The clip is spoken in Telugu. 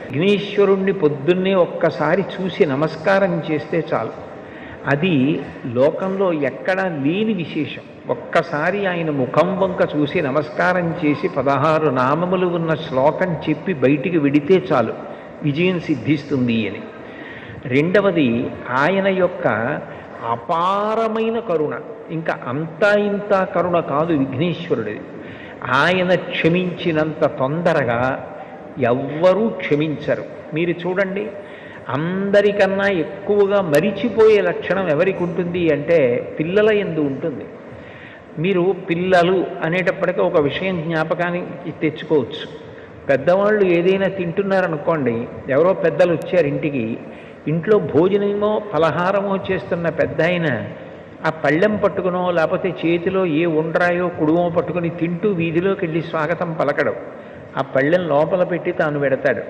విఘ్నేశ్వరుణ్ణి పొద్దున్నే ఒక్కసారి చూసి నమస్కారం చేస్తే చాలు. అది లోకంలో ఎక్కడా లేని విశేషం. ఒక్కసారి ఆయన ముఖం వంక చూసి నమస్కారం చేసి 16 నామములు ఉన్న శ్లోకం చెప్పి బయటికి విడితే చాలు, విజయం సిద్ధిస్తుంది అని. రెండవది ఆయన యొక్క అపారమైన కరుణ. ఇంకా అంతా ఇంత కరుణ కాదు విఘ్నేశ్వరుడిది. ఆయన క్షమించినంత తొందరగా ఎవ్వరూ క్షమించరు. మీరు చూడండి, అందరికన్నా ఎక్కువగా మరిచిపోయే లక్షణం ఎవరికి ఉంటుంది అంటే పిల్లల యందు ఉంటుంది. మీరు పిల్లలు అనేటప్పటికీ ఒక విషయం జ్ఞాపకానికి తెచ్చుకోవచ్చు. పెద్దవాళ్ళు ఏదైనా తింటున్నారనుకోండి, ఎవరో పెద్దలు వచ్చారు ఇంటికి, ఇంట్లో భోజనమో ఫలహారమో చేస్తున్న పెద్ద ఆయన ఆ పళ్ళెం పట్టుకునో లేకపోతే చేతిలో ఏ ఉండ్రాయో కుడుమో పట్టుకుని తింటూ వీధిలోకి వెళ్ళి స్వాగతం పలకడం, ఆ పళ్ళెం లోపల పెట్టి తాను పెడతాడు.